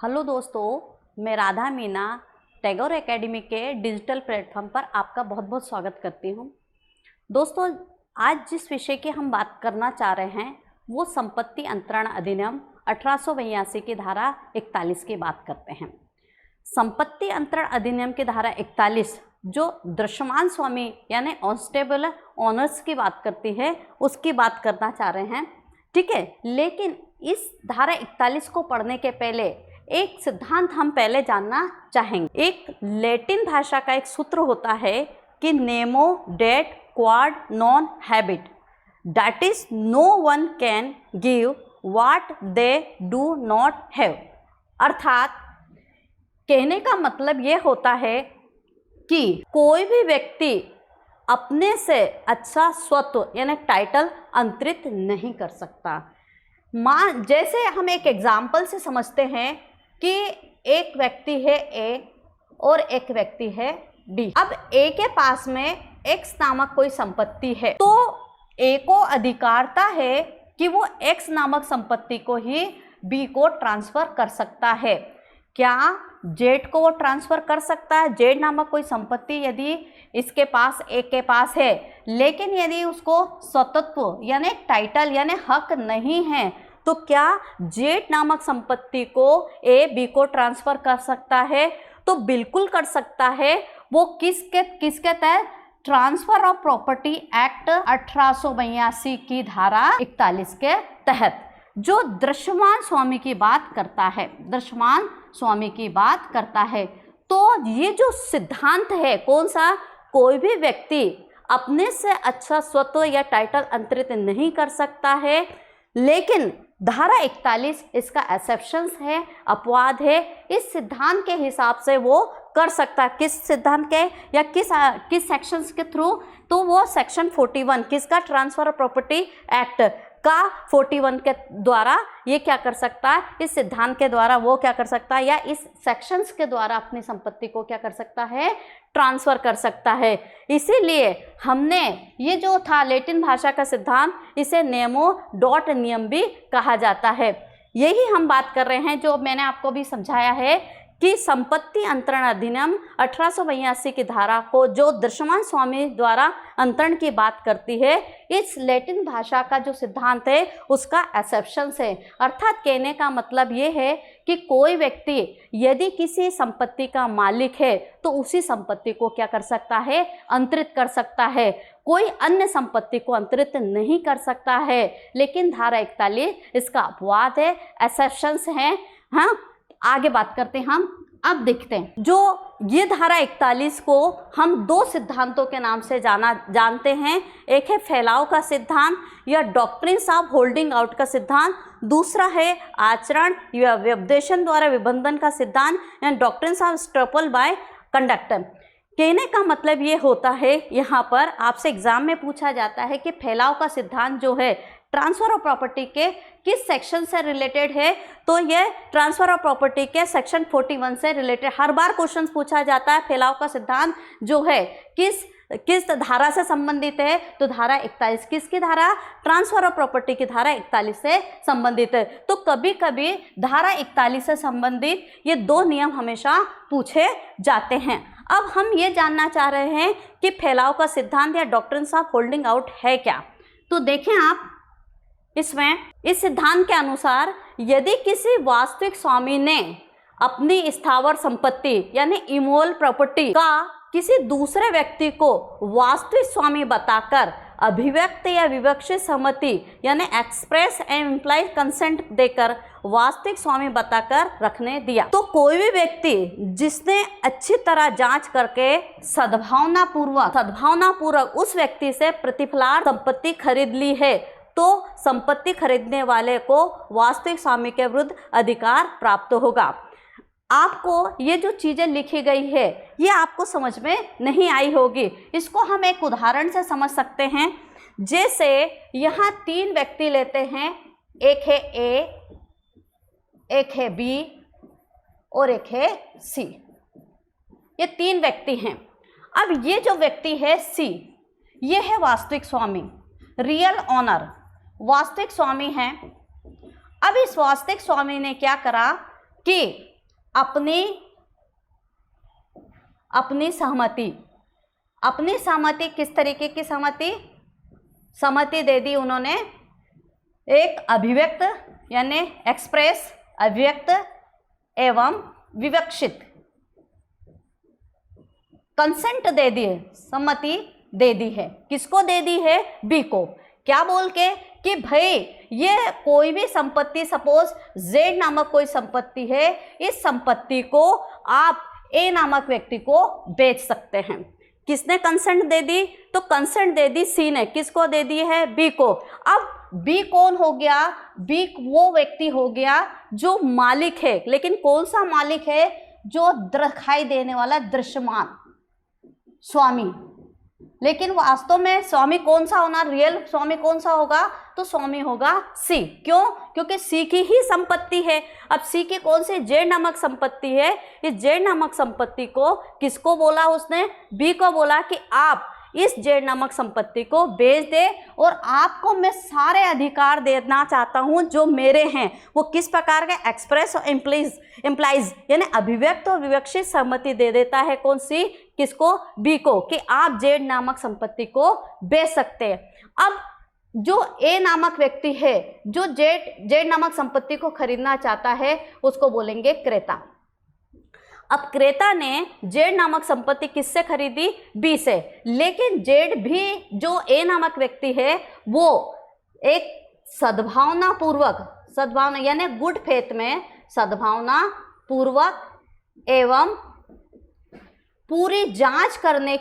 Hello दोस्तों, मैं Radha Meena Tagore academy के डिजिटल प्लेटफॉर्म पर आपका बहुत बहुत स्वागत करती हूँ। दोस्तों, आज जिस विषय की हम बात करना चाह रहे हैं वो संपत्ति अंतरण अधिनियम 1882 की धारा 41 की बात करते हैं। संपत्ति अंतरण अधिनियम की धारा 41 जो दृश्यमान स्वामी यानी ऑनस्टेबल ऑनर्स की बात करती है, उसकी बात करना चाह रहे हैं। ठीक है, लेकिन इस धारा 41 को पढ़ने के पहले एक सिद्धांत हम पहले जानना चाहेंगे। एक लैटिन भाषा का एक सूत्र होता है कि नेमो डेट क्वाड नॉन हैबिट, that is no one can give what they do not have. अर्थात कहने का मतलब ये होता है कि कोई भी व्यक्ति अपने से अच्छा स्वत्व यानी टाइटल अंतरित नहीं कर सकता। जैसे हम एक एग्जाम्पल से समझते हैं कि एक व्यक्ति है ए और एक व्यक्ति है डी। अब ए के पास में एक्स नामक कोई संपत्ति है, तो ए को अधिकारता है कि वो एक्स नामक संपत्ति को ही बी को ट्रांसफर कर सकता है। क्या जेड को वो ट्रांसफर कर सकता है? जेड नामक कोई संपत्ति यदि इसके पास ए के पास है, लेकिन यदि उसको स्वतत्व यानी टाइटल यानी हक नहीं है, तो क्या जेड नामक संपत्ति को ए बी को ट्रांसफर कर सकता है? तो बिल्कुल कर सकता है। वो किसके तहत? ट्रांसफर ऑफ प्रॉपर्टी एक्ट 1882 की धारा 41 के तहत, जो दृश्यमान स्वामी की बात करता है। दृश्यमान स्वामी की बात करता है। तो ये जो सिद्धांत है, कौन सा? कोई भी व्यक्ति अपने से अच्छा स्वत्व या टाइटल अंतरित नहीं कर सकता है, लेकिन धारा 41 इसका एक्सेप्शंस है, अपवाद है। इस सिद्धांत के हिसाब से वो कर सकता है। किस सिद्धांत के या किस सेक्शंस के थ्रू? तो वो सेक्शन 41 किसका? ट्रांसफर ऑफ प्रॉपर्टी एक्ट का 41 के द्वारा ये क्या कर सकता है? इस सिद्धांत के द्वारा वो क्या कर सकता है, या इस सेक्शंस के द्वारा अपनी संपत्ति को क्या कर सकता है? ट्रांसफर कर सकता है। इसीलिए हमने ये जो था लैटिन भाषा का सिद्धांत, इसे नेमो डॉट नियम भी कहा जाता है। यही हम बात कर रहे हैं, जो मैंने आपको भी समझाया है कि संपत्ति अंतरण अधिनियम 1882 की धारा को जो दृश्यमान स्वामी द्वारा अंतरण की बात करती है, इस लैटिन भाषा का जो सिद्धांत है उसका एक्सेप्शंस है। अर्थात कहने का मतलब ये है कि कोई व्यक्ति यदि किसी संपत्ति का मालिक है तो उसी संपत्ति को क्या कर सकता है? अंतरित कर सकता है। कोई अन्य संपत्ति को अंतरित नहीं कर सकता है। लेकिन धारा 41 इसका अपवाद है, एक्सेप्शंस हैं। हाँ, आगे बात करते हैं हम। अब देखते हैं, जो ये धारा 41 को हम दो सिद्धांतों के नाम से जानते हैं। एक है फैलाव का सिद्धांत या डॉक्ट्रिन्स ऑफ होल्डिंग आउट का सिद्धांत। दूसरा है आचरण या व्यपदेशन द्वारा विबंधन का सिद्धांत या डॉक्ट्रिन्स ऑफ स्ट्रपल बाय कंडक्टर। कहने का मतलब ये होता है, यहाँ पर आपसे एग्जाम में पूछा जाता है कि फैलाव का सिद्धांत जो है ट्रांसफर ऑफ प्रॉपर्टी के किस सेक्शन से रिलेटेड है? तो ये ट्रांसफर ऑफ प्रॉपर्टी के सेक्शन 41 से रिलेटेड हर बार क्वेश्चन पूछा जाता है। फैलाव का सिद्धांत जो है किस धारा से संबंधित है? तो धारा 41। किसकी धारा? ट्रांसफर ऑफ प्रॉपर्टी की धारा 41 से संबंधित है। तो कभी कभी धारा 41 से संबंधित ये दो नियम हमेशा पूछे जाते हैं। अब हम ये जानना चाह रहे हैं कि फैलाव का सिद्धांत या डॉक्ट्रिन्स ऑफ होल्डिंग आउट है क्या? तो देखें आप, इसमें इस सिद्धांत के अनुसार यदि किसी वास्तविक स्वामी ने अपनी स्थावर संपत्ति यानी इमोल प्रॉपर्टी का किसी दूसरे व्यक्ति को वास्तविक स्वामी बताकर अभिव्यक्त या विवक्षित सहमति यानी एक्सप्रेस एंड इम्प्लाइड कंसेंट देकर वास्तविक स्वामी बताकर रखने दिया, तो कोई भी व्यक्ति जिसने अच्छी तरह जांच करके सद्भावनापूर्वक उस व्यक्ति से प्रतिफलार्थ संपत्ति खरीद ली है, तो संपत्ति खरीदने वाले को वास्तविक स्वामी के विरुद्ध अधिकार प्राप्त होगा। आपको ये जो चीज़ें लिखी गई है ये आपको समझ में नहीं आई होगी। इसको हम एक उदाहरण से समझ सकते हैं। जैसे यहाँ तीन व्यक्ति लेते हैं, एक है ए, एक है बी और एक है सी। ये तीन व्यक्ति हैं। अब ये जो व्यक्ति है सी, ये है वास्तविक स्वामी, रियल ऑनर, वास्तविक स्वामी है। अब इस वास्तविक स्वामी ने क्या करा कि अपनी सहमति, अपनी सहमति किस तरीके की सहमति दे दी उन्होंने, एक अभिव्यक्त यानी एक्सप्रेस, अभिव्यक्त एवं विवक्षित कंसेंट दे दी है, सम्मति दे दी है। किसको दे दी है? बी को। क्या बोल के कि भाई ये कोई भी संपत्ति, सपोज जेड नामक कोई संपत्ति है, इस संपत्ति को आप ए नामक व्यक्ति को बेच सकते हैं। किसने कंसेंट दे दी? तो कंसेंट दे दी सी ने। किसको दे दी है? बी को। अब बी कौन हो गया? बी वो व्यक्ति हो गया जो मालिक है, लेकिन कौन सा मालिक है? जो दिखाई देने वाला दृश्यमान स्वामी। लेकिन वास्तव में स्वामी कौन सा होना, रियल स्वामी कौन सा होगा? तो स्वामी होगा सी। क्यों? क्योंकि सी की ही संपत्ति है। अब सी की कौन सी? जेड नामक संपत्ति है। इस जेड नामक संपत्ति को किसको बोला उसने? बी को बोला कि आप इस जेड नामक संपत्ति को बेच दे और आपको मैं सारे अधिकार देना चाहता हूं जो मेरे हैं। वो किस प्रकार के? एक्सप्रेस और इम्प्लाइज यानी अभिव्यक्त और विवक्षित सहमति दे देता है। कौन सी? किसको? बी को, कि आप जेड नामक संपत्ति को बेच सकते हैं। अब जो ए नामक व्यक्ति है, जो जेड नामक संपत्ति को खरीदना चाहता है, उसको बोलेंगे क्रेता। अब क्रेता ने जेड नामक संपत्ति किससे खरीदी? बी से। लेकिन जेड भी जो ए नामक व्यक्ति है वो एक सद्भावना पूर्वक, सद्भावना यानी गुड फेथ में, सद्भावना पूर्वक एवं पूरी जांच करने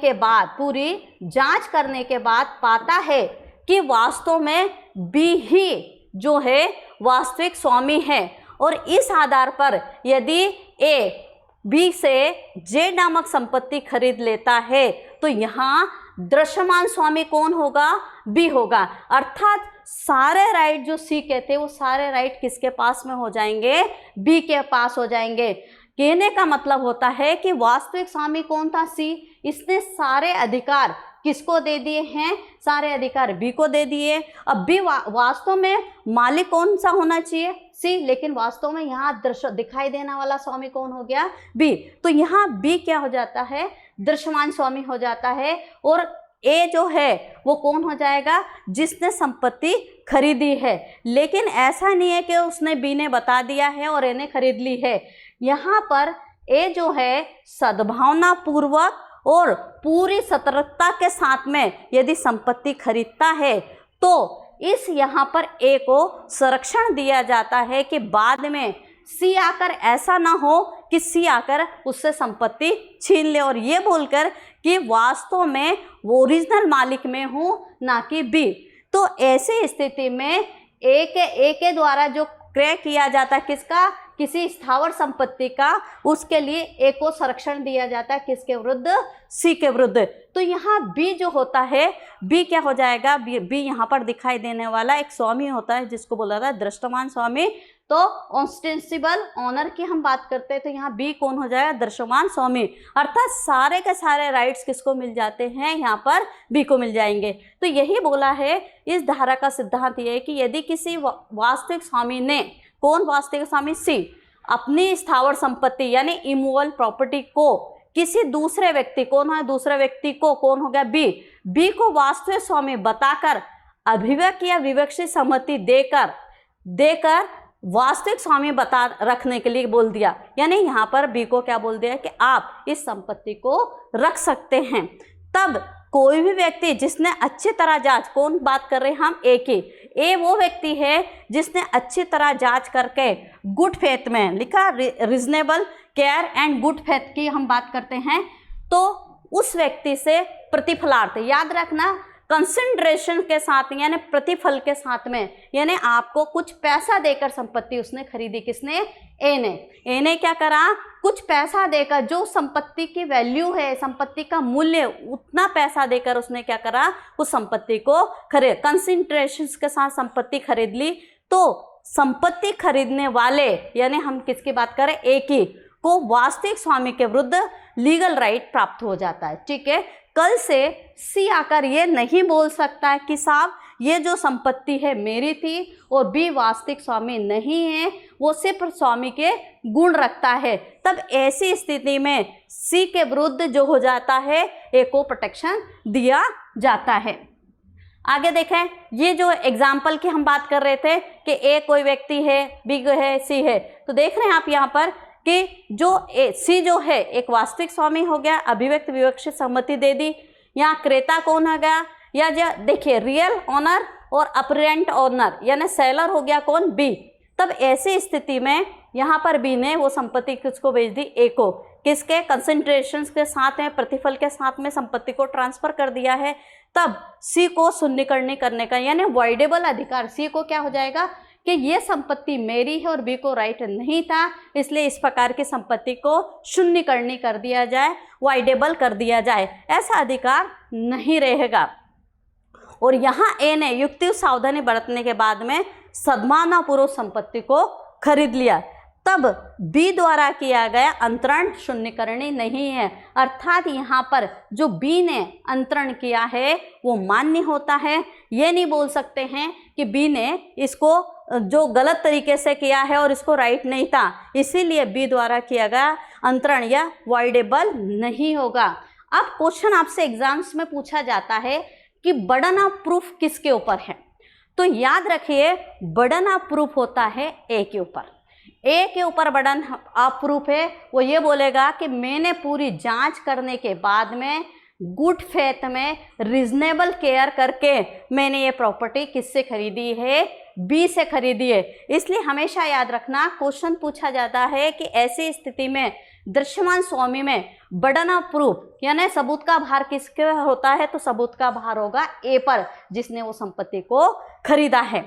के बाद पाता है कि वास्तव में बी ही जो है वास्तविक स्वामी है, और इस आधार पर यदि ए बी से जेड नामक संपत्ति खरीद लेता है तो यहाँ दृश्यमान स्वामी कौन होगा? बी होगा। अर्थात सारे राइट जो सी कहते हैं वो सारे राइट किसके पास में हो जाएंगे? बी के पास हो जाएंगे। कहने का मतलब होता है कि वास्तविक स्वामी कौन था? सी। इसने सारे अधिकार किसको दे दिए हैं? सारे अधिकार बी को दे दिए। अब बी वास्तव में मालिक कौन सा होना चाहिए? सी। लेकिन वास्तव में यहाँ दृश्य दिखाई देने वाला स्वामी कौन हो गया? बी। तो यहाँ बी क्या हो जाता है? दृश्यमान स्वामी हो जाता है। और ए जो है वो कौन हो जाएगा? जिसने संपत्ति खरीदी है। लेकिन ऐसा नहीं है कि उसने बी ने बता दिया है और ए ने खरीद ली है। यहाँ पर ए जो है सद्भावना पूर्वक और पूरी सतर्कता के साथ में यदि संपत्ति खरीदता है तो इस यहाँ पर ए को संरक्षण दिया जाता है कि बाद में सी आकर ऐसा ना हो कि सी आकर उससे संपत्ति छीन ले और ये बोलकर कि वास्तव में वो ओरिजिनल मालिक में हूँ ना कि बी। तो ऐसी स्थिति में ए के द्वारा जो क्रय किया जाता है किसका? किसी स्थावर संपत्ति का, उसके लिए ए को संरक्षण दिया जाता है किसके विरुद्ध? सी के विरुद्ध। तो यहाँ बी जो होता है, बी क्या हो जाएगा? बी यहाँ पर दिखाई देने वाला एक स्वामी होता है जिसको बोला था दृश्यमान स्वामी। तो ऑस्टेंसिबल ऑनर की हम बात करते हैं तो यहाँ बी कौन हो जाएगा? दृश्यमान स्वामी। अर्थात सारे के सारे राइट्स किसको मिल जाते हैं? यहाँ पर बी को मिल जाएंगे। तो यही बोला है, इस धारा का सिद्धांत ये है कि यदि किसी वास्तविक स्वामी ने, कौन वास्तविक स्वामी? सी, अपनी स्थावर संपत्ति यानी इमूवेबल प्रॉपर्टी को किसी दूसरे व्यक्ति, कौन है दूसरे व्यक्ति को? कौन हो गया? बी को वास्तविक स्वामी बताकर अभिव्यक्त या विवक्षित सहमति देकर वास्तविक स्वामी बता रखने के लिए बोल दिया। यानी यहाँ पर बी को क्या बोल दिया कि आप इस संपत्ति को रख सकते हैं। तब कोई भी व्यक्ति जिसने अच्छी तरह जांच, कौन बात कर रहे हैं हम? ए की। ए वो व्यक्ति है जिसने अच्छी तरह जांच करके गुड फेथ में लिखा, reasonable care and good faith की हम बात करते हैं, तो उस व्यक्ति से प्रतिफलार्थ, याद रखना, कंसिडरेशन के साथ यानी प्रतिफल के साथ में, यानी आपको कुछ पैसा देकर संपत्ति उसने खरीदी। किसने? ए ने। ए ने क्या करा? कुछ पैसा देकर, जो संपत्ति की वैल्यू है, संपत्ति का मूल्य, उतना पैसा देकर उसने क्या करा? उस संपत्ति को खरीद, कंसिडरेशन के साथ संपत्ति खरीद ली। तो संपत्ति खरीदने वाले यानी हम किसकी बात करें? ए की, को वास्तविक स्वामी के विरुद्ध लीगल राइट प्राप्त हो जाता है। ठीक है। कल से सी आकर ये नहीं बोल सकता है कि साहब ये जो संपत्ति है मेरी थी और बी वास्तविक स्वामी नहीं है, वो सिर्फ स्वामी के गुण रखता है, तब ऐसी स्थिति में सी के विरुद्ध जो हो जाता है ए को प्रोटेक्शन दिया जाता है। आगे देखें, ये जो एग्जाम्पल की हम बात कर रहे थे कि ए कोई व्यक्ति है, बी है, सी है, तो देख रहे हैं आप यहाँ पर कि जो सी जो है एक वास्तविक स्वामी हो गया, अभिव्यक्त विवक्षित सहमति दे दी। यहाँ क्रेता कौन हो गया, या जो देखिए रियल ऑनर और अपरेंट ऑनर यानी सेलर हो गया कौन, बी। तब ऐसी स्थिति में यहाँ पर बी ने वो संपत्ति किसको भेज दी, ए को, किसके कंसेंट्रेशन के साथ में, प्रतिफल के साथ में संपत्ति को ट्रांसफर कर दिया है। तब सी को शून्यकरणी करने का यानी वॉइडेबल अधिकार, सी को क्या हो जाएगा कि ये संपत्ति मेरी है और बी को राइट नहीं था, इसलिए इस प्रकार की संपत्ति को शून्यकरणी कर दिया जाए, वॉइडेबल कर दिया जाए, ऐसा अधिकार नहीं रहेगा। और यहाँ ए ने युक्ति सावधानी बरतने के बाद में सद्भावनापूर्वक संपत्ति को खरीद लिया, तब बी द्वारा किया गया अंतरण शून्यकरणी नहीं है, अर्थात यहाँ पर जो बी ने अंतरण किया है वो मान्य होता है। ये नहीं बोल सकते हैं कि बी ने इसको जो गलत तरीके से किया है और इसको राइट नहीं था, इसीलिए बी द्वारा किया गया अंतरण या वॉइडेबल नहीं होगा। अब क्वेश्चन आपसे एग्जाम्स में पूछा जाता है कि बर्डन ऑफ प्रूफ किसके ऊपर है, तो याद रखिए बर्डन ऑफ प्रूफ होता है ए के ऊपर। ए के ऊपर बर्डन ऑफ प्रूफ है, वो ये बोलेगा कि मैंने पूरी जांच करने के बाद में गुड फेथ में रीजनेबल केयर करके मैंने ये प्रॉपर्टी किससे खरीदी है, बी से खरीदी है। इसलिए हमेशा याद रखना क्वेश्चन पूछा जाता है कि ऐसी स्थिति में दृश्यमान स्वामी में बर्डन ऑफ प्रूफ यानी सबूत का भार किसके होता है, तो सबूत का भार होगा ए पर, जिसने वो संपत्ति को खरीदा है।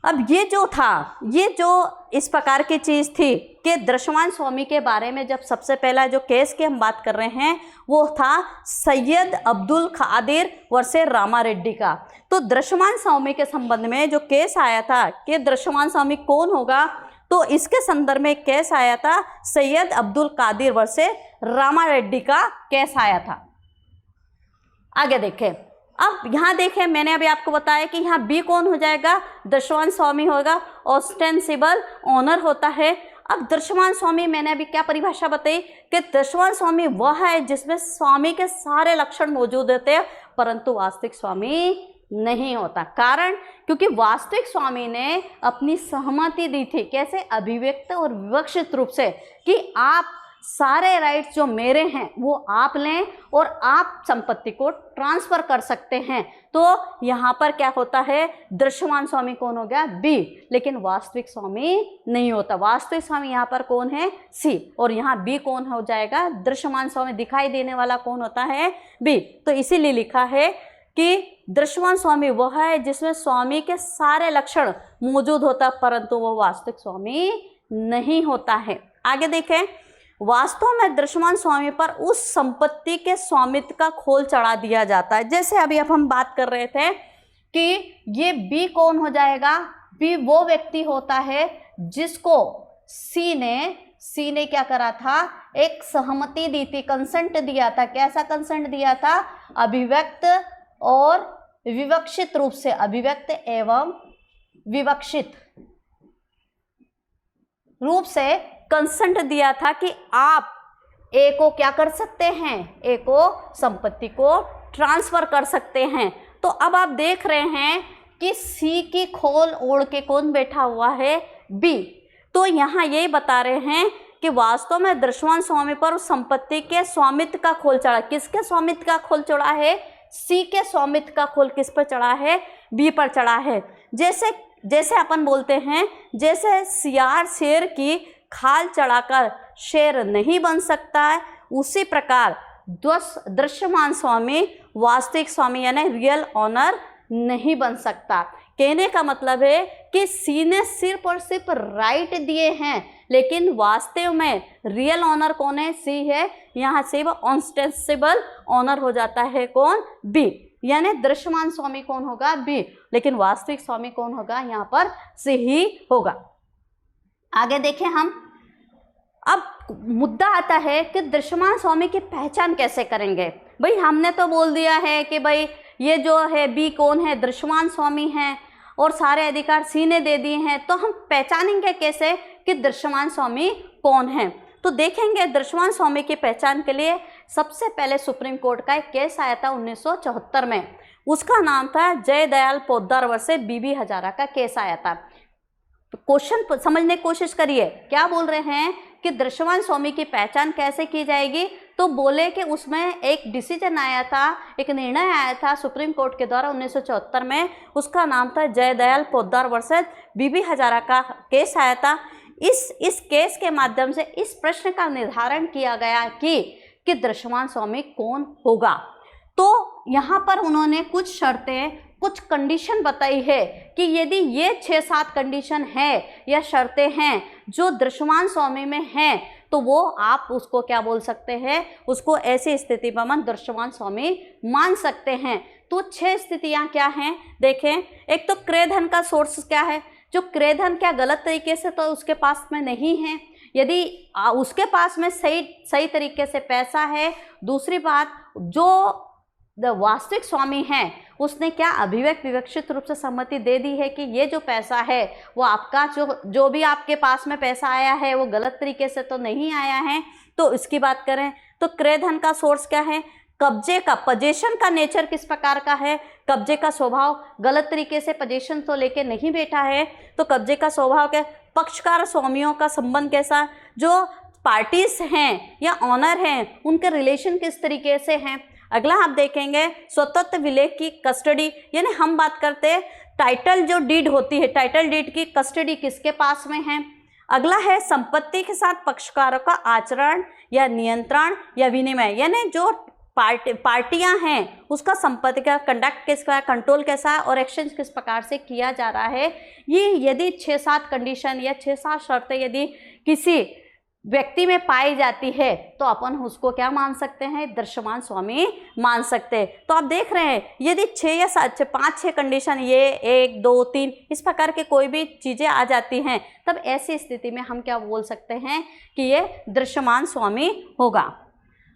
अब ये जो था, ये जो इस प्रकार की चीज़ थी कि दृश्यमान स्वामी के बारे में जब सबसे पहला जो केस की हम बात कर रहे हैं वो था सैयद अब्दुल कादिर वर्सेस रामा रेड्डी का। तो दृश्यमान स्वामी के संबंध में जो केस आया था कि दृश्यमान स्वामी कौन होगा, तो इसके संदर्भ में केस आया था सैयद अब्दुल कादिर वर्सेस रामा रेड्डी का केस आया था। आगे देखें, अब यहाँ देखें मैंने अभी आपको बताया कि यहाँ बी कौन हो जाएगा, दृश्यमान स्वामी होगा, ऑस्टेंसिबल ऑनर होता है। अब दृश्यमान स्वामी मैंने अभी क्या परिभाषा बताई कि दृश्यमान स्वामी वह है जिसमें स्वामी के सारे लक्षण मौजूद होते हैं परंतु वास्तविक स्वामी नहीं होता। कारण क्योंकि वास्तविक स्वामी ने अपनी सहमति दी थी, कैसे, अभिव्यक्त और विवक्षित रूप से, कि आप सारे राइट्स जो मेरे हैं वो आप लें और आप संपत्ति को ट्रांसफर कर सकते हैं। तो यहाँ पर क्या होता है, दृश्यमान स्वामी कौन हो गया, बी, लेकिन वास्तविक स्वामी नहीं होता। वास्तविक स्वामी यहाँ पर कौन है, सी, और यहाँ बी कौन हो जाएगा, दृश्यमान स्वामी दिखाई देने वाला कौन होता है, बी। तो इसीलिए लिखा है कि दृश्यमान स्वामी वह है जिसमें स्वामी के सारे लक्षण मौजूद होता परंतु वो वास्तविक स्वामी नहीं होता है। आगे देखें, वास्तव में दृश्यमान स्वामी पर उस संपत्ति के स्वामित्व का खोल चढ़ा दिया जाता है। जैसे अभी अब हम बात कर रहे थे कि ये बी कौन हो जाएगा, बी वो व्यक्ति होता है जिसको सी ने क्या करा था, एक सहमति दी थी, कंसेंट दिया था। कैसा कंसेंट दिया था, अभिव्यक्त और विवक्षित रूप से, अभिव्यक्त एवं विवक्षित रूप से कंसेंट दिया था कि आप ए को क्या कर सकते हैं, ए को संपत्ति को ट्रांसफर कर सकते हैं। तो अब आप देख रहे हैं कि सी की खोल ओढ़ के कौन बैठा हुआ है, बी। तो यहाँ यही बता रहे हैं कि वास्तव में दृश्यमान स्वामी पर उस संपत्ति के स्वामित्व का खोल चढ़ा। किसके स्वामित्व का खोल चढ़ा है, सी के स्वामित्व का खोल किस पर चढ़ा है, बी पर चढ़ा है। जैसे अपन बोलते हैं, जैसे सियार शेर की खाल चढ़ाकर शेर नहीं बन सकता है, उसी प्रकार दृश्यमान स्वामी वास्तविक स्वामी यानी रियल ऑनर नहीं बन सकता। कहने का मतलब है कि सी ने सिर्फ और सिर्फ राइट दिए हैं, लेकिन वास्तव में रियल ऑनर कौन है, सी है। यहाँ से वो ऑस्टेंसिबल ऑनर हो जाता है कौन, बी। यानी दृश्यमान स्वामी कौन होगा, बी, लेकिन वास्तविक स्वामी कौन होगा, यहाँ पर सी ही होगा। आगे देखें हम, अब मुद्दा आता है कि दृश्यमान स्वामी की पहचान कैसे करेंगे। भाई हमने तो बोल दिया है कि भाई ये जो है बी कौन है, दृश्यमान स्वामी हैं, और सारे अधिकार सी ने दे दिए हैं, तो हम पहचानेंगे कैसे कि दृश्यमान स्वामी कौन है। तो देखेंगे दृश्यमान स्वामी की पहचान के लिए सबसे पहले सुप्रीम कोर्ट का एक केस आया था 1974 में, उसका नाम था जयदयाल पोद्दार वर्सेस बीबी हजारा का केस आया था। तो क्वेश्चन समझने की कोशिश करिए, क्या बोल रहे हैं कि दृश्यमान स्वामी की पहचान कैसे की जाएगी। तो बोले कि उसमें एक डिसीजन आया था, एक निर्णय आया था सुप्रीम कोर्ट के द्वारा 1974 में, उसका नाम था जयदयाल पोद्दार वर्सेस बीबी हजारा का केस आया था। इस केस के माध्यम से इस प्रश्न का निर्धारण किया गया कि दृश्यमान स्वामी कौन होगा। तो यहाँ पर उन्होंने कुछ शर्तें, कुछ कंडीशन बताई है कि यदि ये 6-7 कंडीशन है या शर्तें हैं जो दृश्यमान स्वामी में हैं, तो वो आप उसको क्या बोल सकते हैं, उसको ऐसी स्थिति पर हम दृश्यमान स्वामी मान सकते हैं। तो 6 स्थितियां क्या हैं देखें। एक तो क्रय धन का सोर्स क्या है, जो क्रय धन क्या गलत तरीके से तो उसके पास में नहीं है, यदि उसके पास में सही तरीके से पैसा है। दूसरी बात, जो वास्तविक स्वामी है उसने क्या अभिव्यक्त विवक्षित रूप से सम्मति दे दी है कि ये जो पैसा है वो आपका, जो भी आपके पास में पैसा आया है वो गलत तरीके से तो नहीं आया है। तो इसकी बात करें तो क्रय धन का सोर्स क्या है, कब्जे का, पोजीशन का नेचर किस प्रकार का है, कब्जे का स्वभाव गलत तरीके से पोजीशन तो लेके नहीं बैठा है, तो कब्जे का स्वभाव क्या, पक्षकार स्वामियों का संबंध कैसा, जो पार्टीज हैं या ऑनर हैं उनके रिलेशन किस तरीके से हैं। अगला आप देखेंगे स्वतंत्र विलेख की कस्टडी, यानी हम बात करते हैं टाइटल जो डीड होती है, टाइटल डीड की कस्टडी किसके पास में है। अगला है संपत्ति के साथ पक्षकारों का आचरण या नियंत्रण या विनिमय, यानी जो पार्टियां हैं उसका संपत्ति का कंडक्ट किसका, कंट्रोल कैसा है और एक्सचेंज किस प्रकार से किया जा रहा है। ये यदि 6-7 कंडीशन या 6-7 शर्तें यदि किसी व्यक्ति में पाई जाती है तो अपन उसको क्या मान सकते हैं, दृश्यमान स्वामी मान सकते हैं। तो आप देख रहे हैं यदि 6 या 7, 5-6 कंडीशन, ये 1, 2, 3 इस प्रकार के कोई भी चीज़ें आ जाती हैं, तब ऐसी स्थिति में हम क्या बोल सकते हैं कि ये दृश्यमान स्वामी होगा।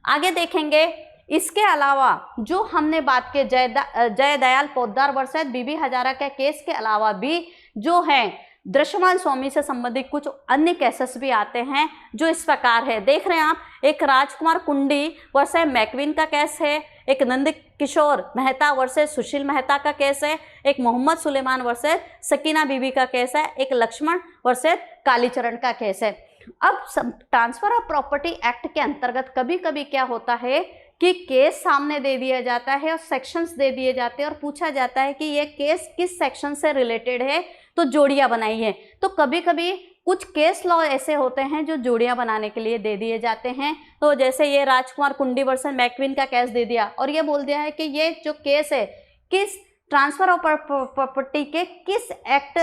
आगे देखेंगे, इसके अलावा जो हमने बात की जयदयाल पोद्दार वर्सेस बीबी हजारा के केस के अलावा भी जो है दृश्यमान स्वामी से संबंधित कुछ अन्य केसेस भी आते हैं जो इस प्रकार है। देख रहे हैं आप, एक राजकुमार कुंडी वर्सेस मैकविन का केस है, एक नंद किशोर मेहता वर्सेस सुशील मेहता का केस है, एक मोहम्मद सुलेमान वर्सेस सकीना बीबी का केस है, एक लक्ष्मण वर्सेस कालीचरण का केस है। अब ट्रांसफर ऑफ प्रॉपर्टी एक्ट के अंतर्गत कभी कभी क्या होता है कि केस सामने दे दिया जाता है और सेक्शंस दे दिए जाते हैं और पूछा जाता है कि ये केस किस सेक्शन से रिलेटेड है, तो जोड़ियां बनाई है। तो कभी कभी कुछ केस लॉ ऐसे होते हैं जो जोड़ियां बनाने के लिए दे दिए जाते हैं। तो जैसे ये राजकुमार कुंडी वर्सेस मैकविन का केस दे दिया और ये बोल दिया है कि ये जो केस है किस ट्रांसफर ऑफ प्रॉपर्टी के किस एक्ट,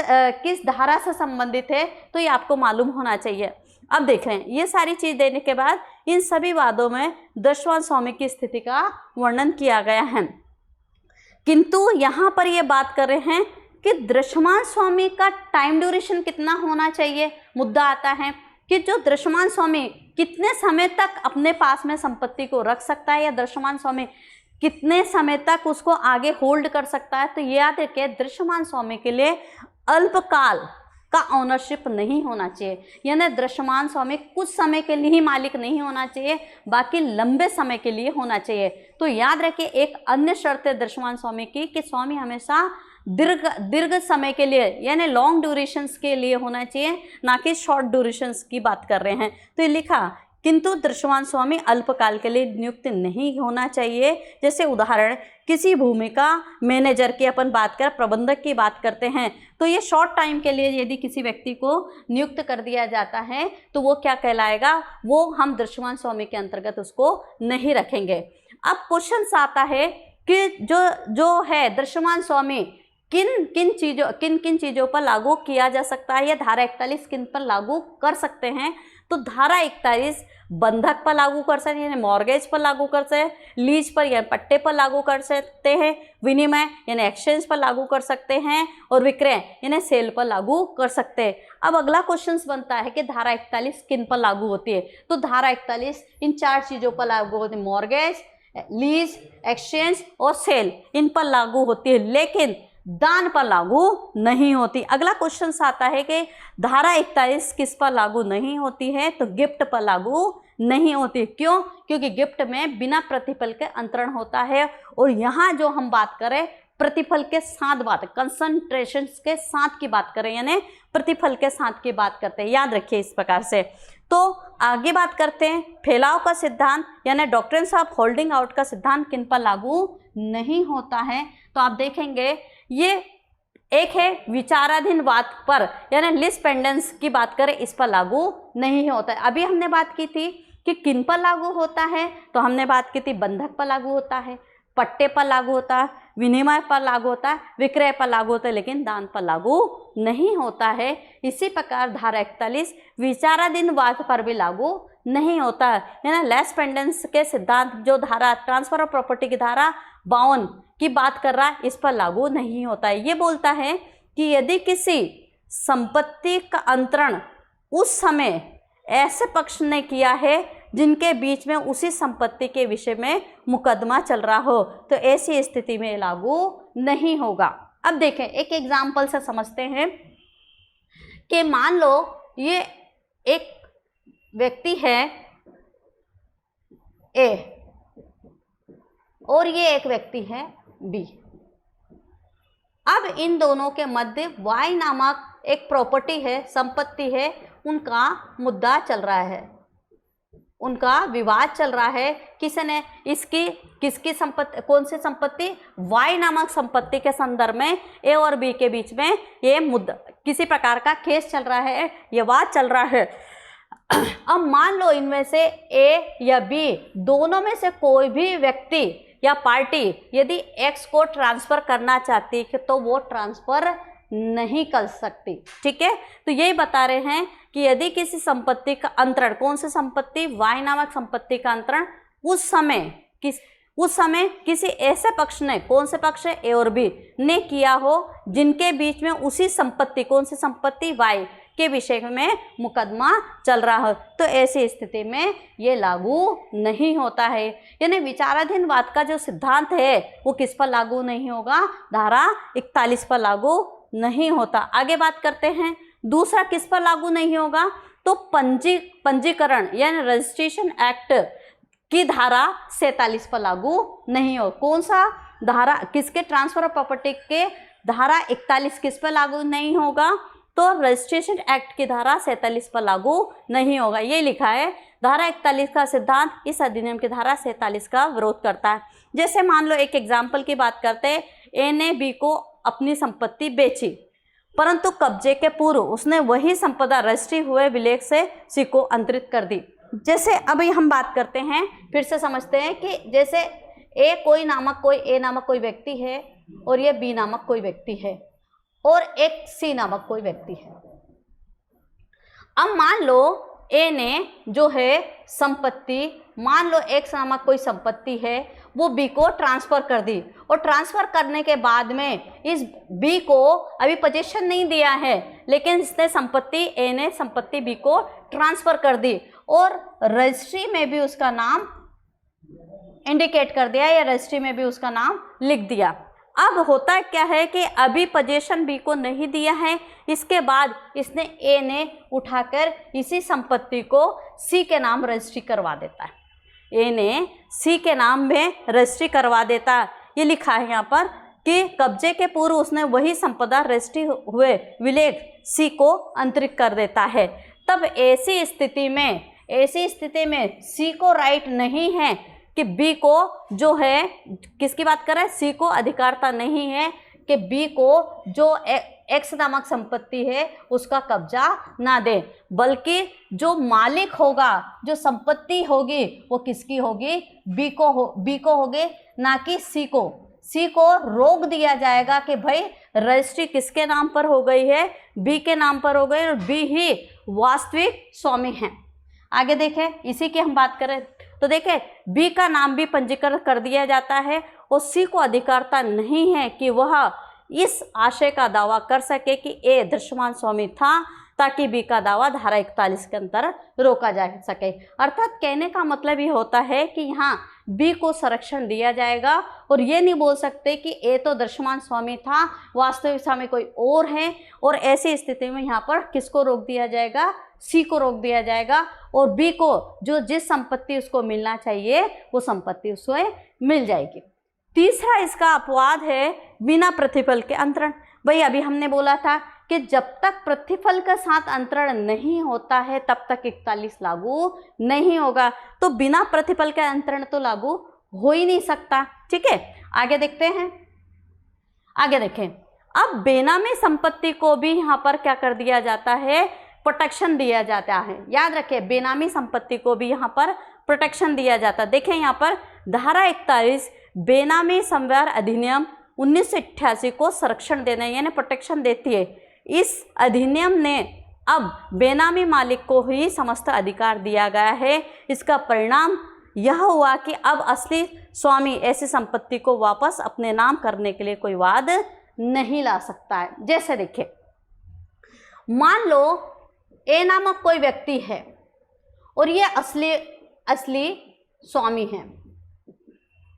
किस धारा से संबंधित है, तो ये आपको मालूम होना चाहिए। अब देख रहे हैं, ये सारी चीज देने के बाद इन सभी वादों में दृश्यमान स्वामी की स्थिति का वर्णन किया गया है। किंतु यहाँ पर ये बात कर रहे हैं कि दृश्यमान स्वामी का टाइम ड्यूरेशन कितना होना चाहिए। मुद्दा आता है कि जो दृश्यमान स्वामी कितने समय तक अपने पास में संपत्ति को रख सकता है या दृश्यमान स्वामी कितने समय तक उसको आगे होल्ड कर सकता है। तो याद रखिए, दृश्यमान स्वामी के लिए अल्पकाल का ऑनरशिप नहीं होना चाहिए, यानी दृश्यमान स्वामी कुछ समय के लिए ही मालिक नहीं होना चाहिए, बाकी लंबे समय के लिए होना चाहिए। तो याद रखिए, एक अन्य शर्त है दृश्यमान स्वामी की कि स्वामी हमेशा दीर्घ समय के लिए यानी लॉन्ग ड्यूरेशंस के लिए होना चाहिए, ना कि शॉर्ट ड्यूरेशंस की बात कर रहे हैं। तो ये लिखा, किंतु दृश्यमान स्वामी अल्पकाल के लिए नियुक्त नहीं होना चाहिए। जैसे उदाहरण, किसी भूमि का मैनेजर की अपन बात करें, प्रबंधक की बात करते हैं, तो ये शॉर्ट टाइम के लिए यदि किसी व्यक्ति को नियुक्त कर दिया जाता है तो वो क्या कहलाएगा, वो हम दृश्यमान स्वामी के अंतर्गत उसको नहीं रखेंगे। अब क्वेश्चन आता है कि जो है दृश्यमान स्वामी किन किन चीज़ों पर लागू किया जा सकता है या धारा 41 किन पर लागू कर सकते हैं। तो धारा 41 बंधक पर लागू कर सकते हैं, यानी मॉर्गेज पर लागू कर सकते हैं, लीज पर या पट्टे पर लागू कर सकते हैं, विनिमय यानी एक्सचेंज पर लागू कर सकते हैं, और विक्रय यानी सेल पर लागू कर सकते हैं। अब अगला क्वेश्चन बनता है कि धारा 41 किन पर लागू होती है। तो धारा 41 इन 4 चीज़ों पर लागू होती है, मॉर्गेज, लीज, एक्सचेंज और सेल इन पर लागू होती है, लेकिन दान पर लागू नहीं होती। अगला क्वेश्चन आता है कि धारा 41 किस पर लागू नहीं होती है? तो गिफ्ट पर लागू नहीं होती। क्यों? क्योंकि गिफ्ट में बिना प्रतिफल के अंतरण होता है, और यहाँ जो हम बात करें प्रतिफल के साथ बात, कंसंट्रेशन के साथ की बात करें, यानी प्रतिफल के साथ की बात करते हैं। याद रखिए इस प्रकार से। तो आगे बात करते हैं फैलाव का सिद्धांत, यानी डॉक्ट्रिन्स ऑफ होल्डिंग आउट का सिद्धांत किन पर लागू नहीं होता है? तो आप देखेंगे ये एक है विचाराधीनवाद पर, यानी लिस पेंडेंस की बात करें, इस पर लागू नहीं होता है। अभी हमने बात की थी कि किन पर लागू होता है, तो हमने बात की थी बंधक पर लागू होता है, पट्टे पर लागू होता है, विनिमय पर लागू होता है, विक्रय पर लागू होता है, लेकिन दान पर लागू नहीं होता है। इसी प्रकार धारा 41 विचाराधीनवाद पर भी लागू नहीं होता है, यानी लेस पेंडेंस के सिद्धांत जो धारा ट्रांसफर ऑफ प्रॉपर्टी की धारा 52 की बात कर रहा है, इस पर लागू नहीं होता है। ये बोलता है कि यदि किसी संपत्ति का अंतरण उस समय ऐसे पक्ष ने किया है जिनके बीच में उसी संपत्ति के विषय में मुकदमा चल रहा हो, तो ऐसी स्थिति में लागू नहीं होगा। अब देखें एक एग्जाम्पल से समझते हैं कि मान लो ये एक व्यक्ति है ए और ये एक व्यक्ति है बी। अब इन दोनों के मध्य वाई नामक एक प्रॉपर्टी है, संपत्ति है, उनका मुद्दा चल रहा है, उनका विवाद चल रहा है। किसने किसकी संपत्ति, कौन सी संपत्ति? वाई नामक संपत्ति के संदर्भ में ए और बी के बीच में ये मुद्दा, किसी प्रकार का केस चल रहा है, ये वाद चल रहा है। अब मान लो इनमें से ए या बी दोनों में से कोई भी व्यक्ति या पार्टी यदि एक्स को ट्रांसफर करना चाहती है तो वो ट्रांसफर नहीं कर सकती। ठीक है, तो यही बता रहे हैं कि यदि किसी संपत्ति का अंतरण, कौन सी संपत्ति? वाई नामक संपत्ति का अंतरण उस समय किसी ऐसे पक्ष ने, कौन से पक्ष है? ए और बी ने किया हो जिनके बीच में उसी संपत्ति, कौन सी संपत्ति? वाई के विषय में मुकदमा चल रहा हो, तो ऐसी स्थिति में ये लागू नहीं होता है। यानी विचाराधीनवाद का जो सिद्धांत है वो किस पर लागू नहीं होगा? धारा 41 पर लागू नहीं होता। आगे बात करते हैं दूसरा किस पर लागू नहीं होगा? तो पंजीकरण यानी रजिस्ट्रेशन एक्ट की धारा 47 पर लागू नहीं हो। कौन सा धारा? किसके? ट्रांसफर ऑफ प्रॉपर्टी के धारा 41 किस पर लागू नहीं होगा? तो रजिस्ट्रेशन एक्ट की धारा 47 पर लागू नहीं होगा। ये लिखा है धारा 41 का सिद्धांत इस अधिनियम की धारा 47 का विरोध करता है। जैसे मान लो एक एग्जाम्पल की बात करते हैं, ए ने बी को अपनी संपत्ति बेची, परंतु कब्जे के पूर्व उसने वही संपदा रजिस्ट्री हुए विलेख से सी को अंतरित कर दी। जैसे अभी हम बात करते हैं, फिर से समझते हैं कि जैसे ए नामक कोई व्यक्ति है और ये बी नामक कोई व्यक्ति है और एक सी नामक कोई व्यक्ति है। अब मान लो ए ने जो है संपत्ति, मान लो एक्स नामक कोई संपत्ति है, वो बी को ट्रांसफर कर दी, और ट्रांसफर करने के बाद में इस बी को अभी पोजीशन नहीं दिया है, लेकिन इसने संपत्ति, ए ने संपत्ति बी को ट्रांसफर कर दी और रजिस्ट्री में भी उसका नाम इंडिकेट कर दिया या रजिस्ट्री में भी उसका नाम लिख दिया। अब होता क्या है कि अभी पोजीशन बी को नहीं दिया है, इसके बाद इसने ए ने उठाकर इसी संपत्ति को सी के नाम रजिस्ट्री करवा देता है। ए ने सी के नाम में रजिस्ट्री करवा देता है। ये लिखा है यहाँ पर कि कब्जे के पूर्व उसने वही संपदा रजिस्ट्री हुए विलेख सी को अंतरित कर देता है। तब ऐसी स्थिति में सी को राइट नहीं है कि बी को जो है, किसकी बात कर रहा है? सी को अधिकारता नहीं है कि बी को जो एक्स नामक संपत्ति है उसका कब्जा ना दे, बल्कि जो मालिक होगा, जो संपत्ति होगी वो किसकी होगी? बी को होगी, ना कि सी को। सी को रोक दिया जाएगा कि भाई रजिस्ट्री किसके नाम पर हो गई है? बी के नाम पर हो गई और बी ही वास्तविक स्वामी है। आगे देखें, इसी की हम बात करें तो देखें बी का नाम भी पंजीकृत कर दिया जाता है और सी को अधिकारता नहीं है कि वह इस आशय का दावा कर सके कि ए दृश्यमान स्वामी था, ताकि बी का दावा धारा 41 के अंतर्गत रोका जा सके। अर्थात कहने का मतलब ये होता है कि यहाँ बी को संरक्षण दिया जाएगा। और ये नहीं बोल सकते कि ए तो दृश्यमान स्वामी था, वास्तविक स्वामी कोई और है, और ऐसी स्थिति में यहाँ पर किसको रोक दिया जाएगा, सी को रोक दिया जाएगा, और बी को जो जिस संपत्ति उसको मिलना चाहिए वो संपत्ति उसको मिल जाएगी। तीसरा इसका अपवाद है बिना प्रतिफल के अंतरण। भाई अभी हमने बोला था कि जब तक प्रतिफल के साथ अंतरण नहीं होता है तब तक 41 लागू नहीं होगा, तो बिना प्रतिफल के अंतरण तो लागू हो ही नहीं सकता। ठीक है, आगे देखते हैं। आगे देखें, अब बेनामी संपत्ति को भी यहाँ पर क्या कर दिया जाता है, प्रोटेक्शन दिया जाता है। याद रखें, बेनामी संपत्ति को भी यहाँ पर प्रोटेक्शन दिया जाता है। देखें यहाँ पर धारा 41 बेनामी संवर्ग अधिनियम 1988 को संरक्षण देना यानी प्रोटेक्शन देती है। इस अधिनियम ने अब बेनामी मालिक को ही समस्त अधिकार दिया गया है। इसका परिणाम यह हुआ कि अब असली स्वामी ऐसी संपत्ति को वापस अपने नाम करने के लिए कोई वाद नहीं ला सकता है। जैसे देखिए, मान लो ए नामक कोई व्यक्ति है और ये असली स्वामी है।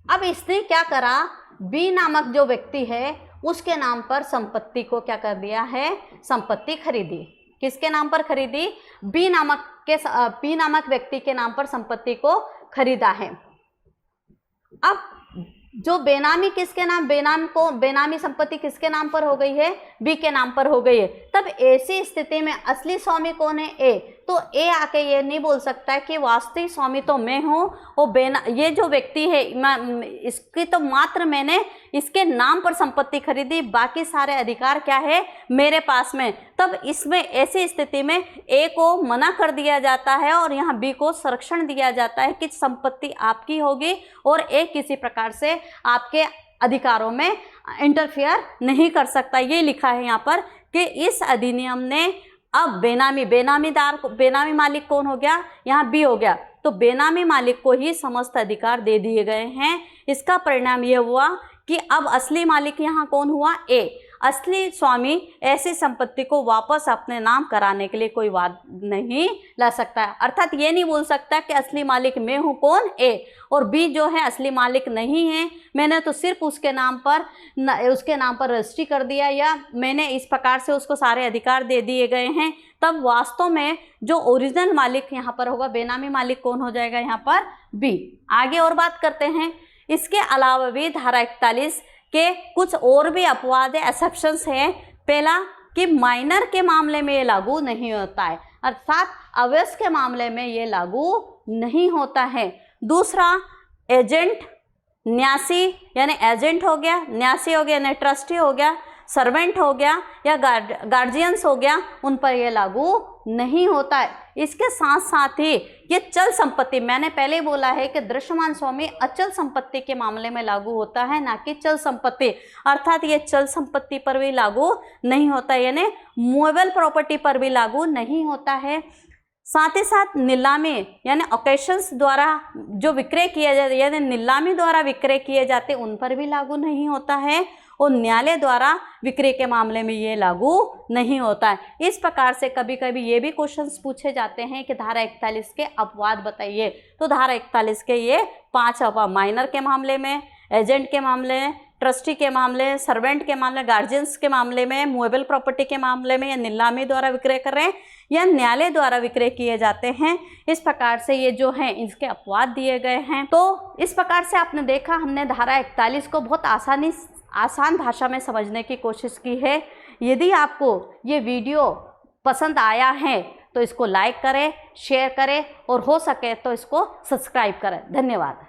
अब इसने क्या करा, बी नामक जो व्यक्ति है उसके नाम पर संपत्ति को क्या कर दिया है, संपत्ति खरीदी। किसके नाम पर खरीदी, बी नामक व्यक्ति के नाम पर संपत्ति को खरीदा है। अब जो बेनामी किसके नाम, बेनामी संपत्ति किसके नाम पर हो गई है, बी के नाम पर हो गई है। तब ऐसी स्थिति में असली स्वामी कौन है, ए। तो ए आके ये नहीं बोल सकता है कि वास्तविक स्वामी तो मैं हूँ, और ये जो व्यक्ति है इसकी तो मात्र मैंने इसके नाम पर संपत्ति खरीदी, बाकी सारे अधिकार क्या है मेरे पास में। तब इसमें ऐसी स्थिति में ए को मना कर दिया जाता है और यहाँ बी को संरक्षण दिया जाता है कि संपत्ति आपकी होगी और ए किसी प्रकार से आपके अधिकारों में इंटरफेयर नहीं कर सकता। ये लिखा है यहाँ पर कि इस अधिनियम ने अब बेनामी मालिक कौन हो गया, यहाँ बी हो गया, तो बेनामी मालिक को ही समस्त अधिकार दे दिए गए हैं। इसका परिणाम यह हुआ कि अब असली मालिक यहाँ कौन हुआ, ए। असली स्वामी ऐसी संपत्ति को वापस अपने नाम कराने के लिए कोई वाद नहीं ला सकता है। अर्थात ये नहीं बोल सकता कि असली मालिक मैं हूँ, कौन, ए, और बी जो है असली मालिक नहीं है, मैंने तो सिर्फ उसके नाम पर रजिस्ट्री कर दिया या मैंने इस प्रकार से उसको सारे अधिकार दे दिए गए हैं। तब वास्तव में जो ओरिजिनल मालिक यहाँ पर होगा, बेनामी मालिक कौन हो जाएगा यहाँ पर, बी। आगे और बात करते हैं। इसके अलावा भी धारा 41 के कुछ और भी अपवाद है, एक्सेप्शंस है। पहला कि माइनर के मामले में ये लागू नहीं होता है, अर्थात अवयस्क के मामले में ये लागू नहीं होता है। दूसरा, एजेंट, न्यासी यानी एजेंट हो गया, न्यासी हो गया यानी ट्रस्टी हो गया, सर्वेंट हो गया या गार्जियंस हो गया, उन पर यह लागू नहीं होता है। इसके साथ साथ ही ये चल संपत्ति, मैंने पहले बोला है कि दृश्यमान स्वामी अचल संपत्ति के मामले में लागू होता है, ना कि चल संपत्ति। अर्थात ये चल संपत्ति पर भी लागू नहीं होता है, यानी मूवेबल प्रॉपर्टी पर भी लागू नहीं होता है। साथ ही साथ नीलामी यानी ऑकेशंस द्वारा जो विक्रय किया जाता है, यानी नीलामी द्वारा विक्रय किए जाते, उन पर भी लागू नहीं होता है, और न्यायालय द्वारा विक्रय के मामले में ये लागू नहीं होता है। इस प्रकार से कभी कभी ये भी क्वेश्चंस पूछे जाते हैं कि धारा 41 के अपवाद बताइए। तो धारा 41 के ये 5 अपवाद, माइनर के मामले में, एजेंट के मामले में, ट्रस्टी के मामले, सर्वेंट के मामले, गार्जियंस के मामले में, मूवेबल प्रॉपर्टी के मामले में, या नीलामी द्वारा विक्रय कर रहे हैं या न्यायालय द्वारा विक्रय किए जाते हैं। इस प्रकार से ये जो हैं इसके अपवाद दिए गए हैं। तो इस प्रकार से आपने देखा, हमने धारा 41 को बहुत आसान भाषा में समझने की कोशिश की है। यदि आपको ये वीडियो पसंद आया है तो इसको लाइक करें, शेयर करें और हो सके तो इसको सब्सक्राइब करें। धन्यवाद।